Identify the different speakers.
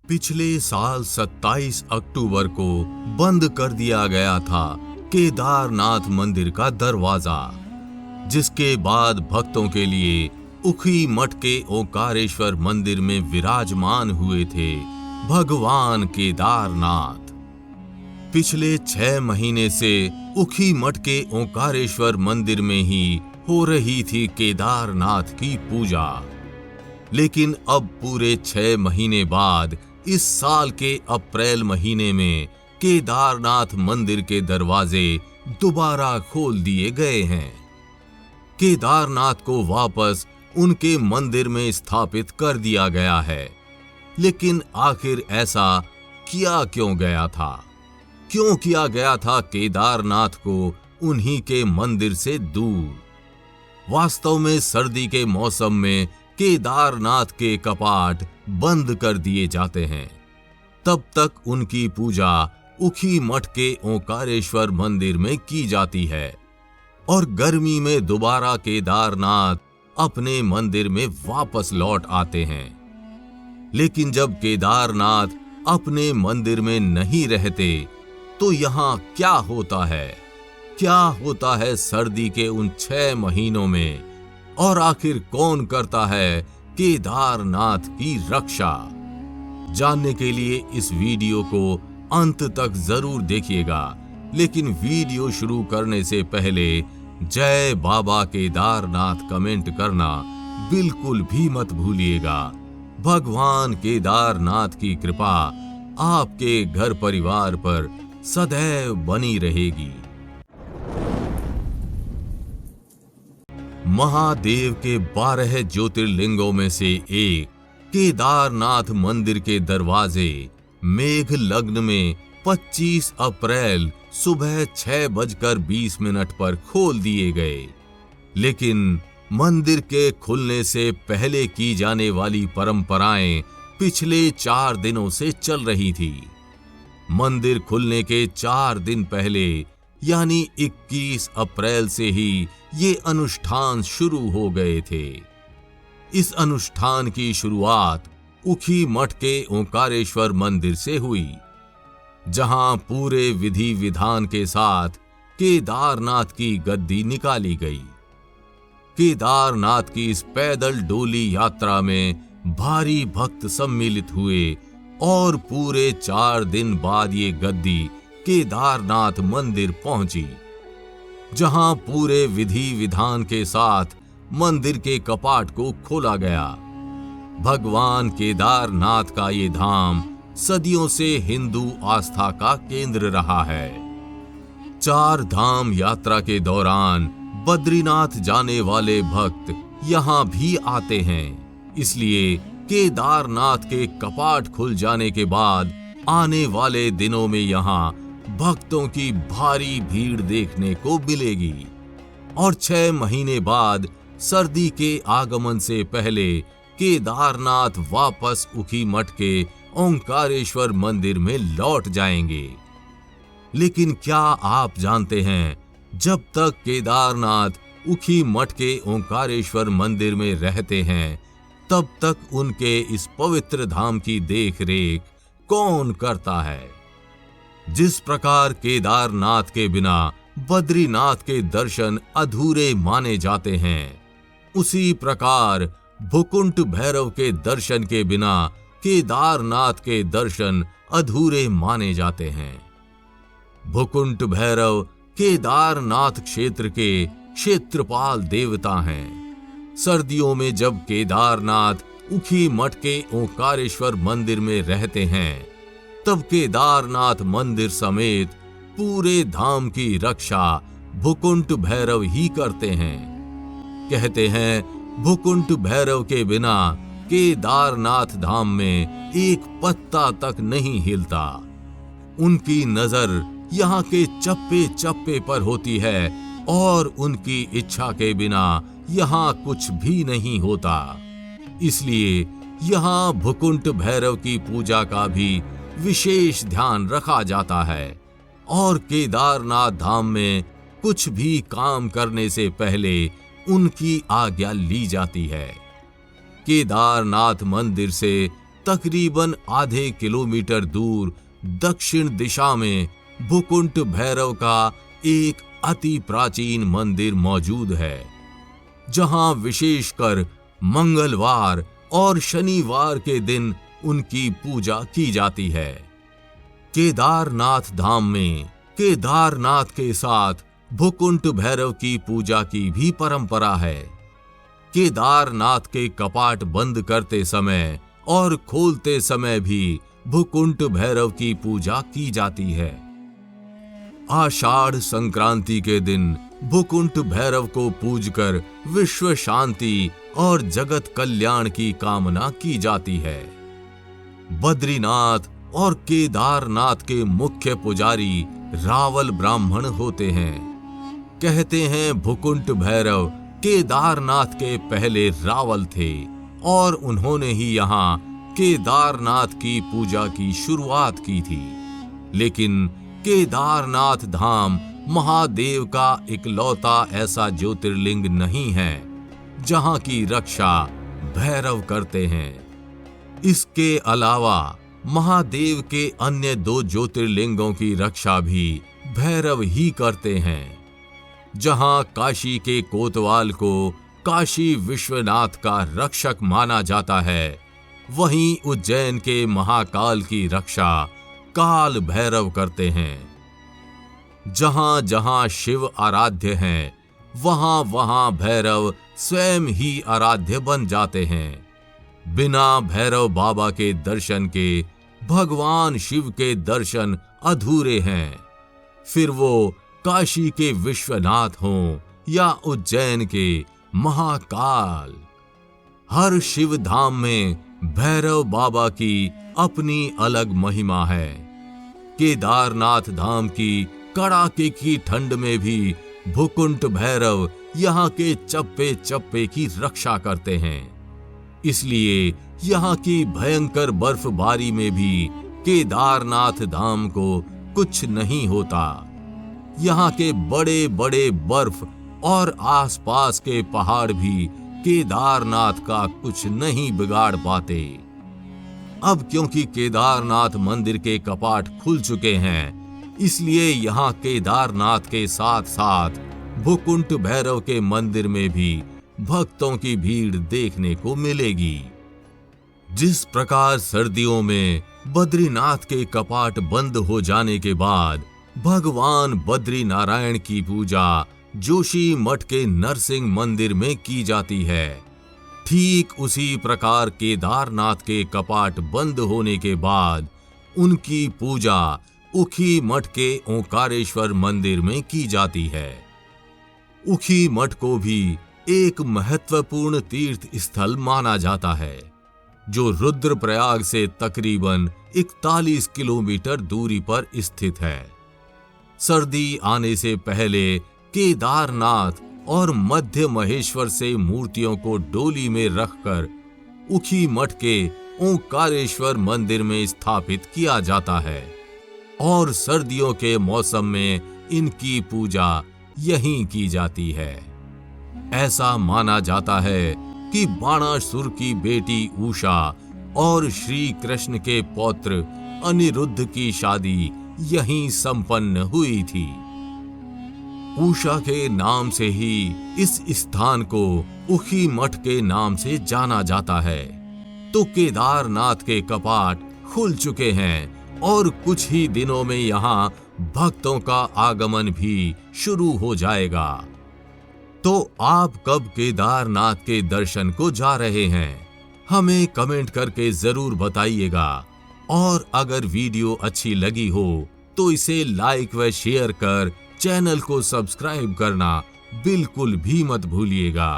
Speaker 1: पिछले साल 27 अक्टूबर को बंद कर दिया गया था केदारनाथ मंदिर का दरवाजा, जिसके बाद भक्तों के लिए उखी मठ के ओंकारेश्वर मंदिर में विराजमान हुए थे भगवान केदारनाथ। पिछले 6 महीने से उखी मठ के ओंकारेश्वर मंदिर में ही हो रही थी केदारनाथ की पूजा, लेकिन अब पूरे 6 महीने बाद इस साल के अप्रैल महीने में केदारनाथ मंदिर के दरवाजे दोबारा खोल दिए गए हैं। केदारनाथ को वापस उनके मंदिर में स्थापित कर दिया गया है, लेकिन आखिर ऐसा किया क्यों गया था? क्यों किया गया था केदारनाथ को उन्हीं के मंदिर से दूर? वास्तव में सर्दी के मौसम में केदारनाथ के कपाट बंद कर दिए जाते हैं। तब तक उनकी पूजा उखी मठ के ओंकारेश्वर मंदिर में की जाती है और गर्मी में दोबारा केदारनाथ अपने मंदिर में वापस लौट आते हैं। लेकिन जब केदारनाथ अपने मंदिर में नहीं रहते तो यहाँ क्या होता है? क्या होता है सर्दी के उन 6 महीनों में? और आखिर कौन करता है केदारनाथ की रक्षा? जानने के लिए इस वीडियो को अंत तक जरूर देखिएगा, लेकिन वीडियो शुरू करने से पहले जय बाबा केदारनाथ कमेंट करना बिल्कुल भी मत भूलिएगा। भगवान केदारनाथ की कृपा आपके घर परिवार पर सदैव बनी रहेगी। महादेव के 12 ज्योतिर्लिंगों में से एक केदारनाथ मंदिर के दरवाजे मेघ लग्न में 25 अप्रैल सुबह 6:20 पर खोल दिए गए। लेकिन मंदिर के खुलने से पहले की जाने वाली परंपराएं पिछले 4 दिनों से चल रही थी। मंदिर खुलने के 4 दिन पहले यानी 21 अप्रैल से ही ये अनुष्ठान शुरू हो गए थे। इस अनुष्ठान की शुरुआत उखी मठ के ओंकारेश्वर मंदिर से हुई, जहां पूरे विधि विधान के साथ केदारनाथ की गद्दी निकाली गई। केदारनाथ की इस पैदल डोली यात्रा में भारी भक्त सम्मिलित हुए और पूरे 4 दिन बाद ये गद्दी केदारनाथ मंदिर पहुंची, जहां पूरे विधि विधान के साथ मंदिर के कपाट को खोला गया। भगवान केदारनाथ का ये धाम सदियों से हिंदू आस्था का केंद्र रहा है। 4 धाम यात्रा के दौरान बद्रीनाथ जाने वाले भक्त यहाँ भी आते हैं, इसलिए केदारनाथ के कपाट खुल जाने के बाद आने वाले दिनों में यहाँ भक्तों की भारी भीड़ देखने को मिलेगी। और 6 महीने बाद सर्दी के आगमन से पहले केदारनाथ वापस उखी मठ के ओंकारेश्वर मंदिर में लौट जाएंगे। लेकिन क्या आप जानते हैं, जब तक केदारनाथ उखी मठ के ओंकारेश्वर मंदिर में रहते हैं, तब तक उनके इस पवित्र धाम की देख रेख कौन करता है? जिस प्रकार केदारनाथ के बिना बद्रीनाथ के दर्शन अधूरे माने जाते हैं, उसी प्रकार भुकुंट भैरव के दर्शन के बिना केदारनाथ के दर्शन अधूरे माने जाते हैं। भुकुंट भैरव केदारनाथ क्षेत्र के क्षेत्रपाल देवता हैं। सर्दियों में जब केदारनाथ उखी मठ के ओंकारेश्वर मंदिर में रहते हैं, तब केदारनाथ मंदिर समेत पूरे धाम की रक्षा भुकुंट भैरव ही करते हैं। कहते हैं भुकुंट भैरव के बिना केदारनाथ धाम में एक पत्ता तक नहीं हिलता। उनकी नजर यहाँ के चप्पे चप्पे पर होती है और उनकी इच्छा के बिना यहाँ कुछ भी नहीं होता। इसलिए यहाँ भुकुंट भैरव की पूजा का भी विशेष ध्यान रखा जाता है और केदारनाथ धाम में कुछ भी काम करने से पहले उनकी आज्ञा ली जाती है। केदारनाथ मंदिर से तकरीबन आधे किलोमीटर दूर दक्षिण दिशा में भूकुंठ भैरव का एक अति प्राचीन मंदिर मौजूद है, जहां विशेषकर मंगलवार और शनिवार के दिन उनकी पूजा की जाती है। केदारनाथ धाम में केदारनाथ के साथ भूकुंठ भैरव की पूजा की भी परंपरा है। केदारनाथ के कपाट बंद करते समय और खोलते समय भी भूकुंठ भैरव की पूजा की जाती है। आषाढ़ संक्रांति के दिन भूकुंठ भैरव को पूजकर विश्व शांति और जगत कल्याण की कामना की जाती है। बद्रीनाथ और केदारनाथ के मुख्य पुजारी रावल ब्राह्मण होते हैं। कहते हैं भूकुंठ भैरव केदारनाथ के पहले रावल थे और उन्होंने ही यहाँ केदारनाथ की पूजा की शुरुआत की थी। लेकिन केदारनाथ धाम महादेव का इकलौता ऐसा ज्योतिर्लिंग नहीं है जहां की रक्षा भैरव करते हैं। इसके अलावा महादेव के अन्य 2 ज्योतिर्लिंगों की रक्षा भी भैरव ही करते हैं। जहां काशी के कोतवाल को काशी विश्वनाथ का रक्षक माना जाता है, वहीं उज्जैन के महाकाल की रक्षा काल भैरव करते हैं। जहां जहां शिव आराध्य हैं, वहां वहां भैरव स्वयं ही आराध्य बन जाते हैं। बिना भैरव बाबा के दर्शन के भगवान शिव के दर्शन अधूरे हैं। फिर वो काशी के विश्वनाथ हों या उज्जैन के महाकाल, हर शिव धाम में भैरव बाबा की अपनी अलग महिमा है। केदारनाथ धाम की कड़ाके की ठंड में भी भूकुंठ भैरव यहाँ के चप्पे चप्पे की रक्षा करते हैं। इसलिए यहाँ की भयंकर बर्फबारी में भी केदारनाथ धाम को कुछ नहीं होता। यहाँ के बड़े बड़े बर्फ और आसपास के पहाड़ भी केदारनाथ का कुछ नहीं बिगाड़ पाते। अब क्योंकि केदारनाथ मंदिर के कपाट खुल चुके हैं, इसलिए यहाँ केदारनाथ के साथ साथ भूकुंठ भैरव के मंदिर में भी भक्तों की भीड़ देखने को मिलेगी। जिस प्रकार सर्दियों में बद्रीनाथ के कपाट बंद हो जाने के बाद भगवान बद्री नारायण की पूजा जोशी मठ के नरसिंह मंदिर में की जाती है, ठीक उसी प्रकार केदारनाथ के कपाट बंद होने के बाद उनकी पूजा उखी मठ के ओंकारेश्वर मंदिर में की जाती है। उखी मठ को भी एक महत्वपूर्ण तीर्थ स्थल माना जाता है, जो रुद्रप्रयाग से तकरीबन 41 किलोमीटर दूरी पर स्थित है। सर्दी आने से पहले केदारनाथ और मध्य महेश्वर से मूर्तियों को डोली में रखकर उखी मठ के ओंकारेश्वर मंदिर में स्थापित किया जाता है और सर्दियों के मौसम में इनकी पूजा यहीं की जाती है। ऐसा माना जाता है कि बाणासुर की बेटी उषा और श्री कृष्ण के पौत्र अनिरुद्ध की शादी यहीं संपन्न हुई थी। उषा के नाम से ही इस स्थान को उखी मठ के नाम से जाना जाता है। तो केदारनाथ के कपाट खुल चुके हैं और कुछ ही दिनों में यहाँ भक्तों का आगमन भी शुरू हो जाएगा। तो आप कब केदारनाथ के दर्शन को जा रहे हैं, हमें कमेंट करके जरूर बताइएगा। और अगर वीडियो अच्छी लगी हो तो इसे लाइक व शेयर कर चैनल को सब्सक्राइब करना बिल्कुल भी मत भूलिएगा।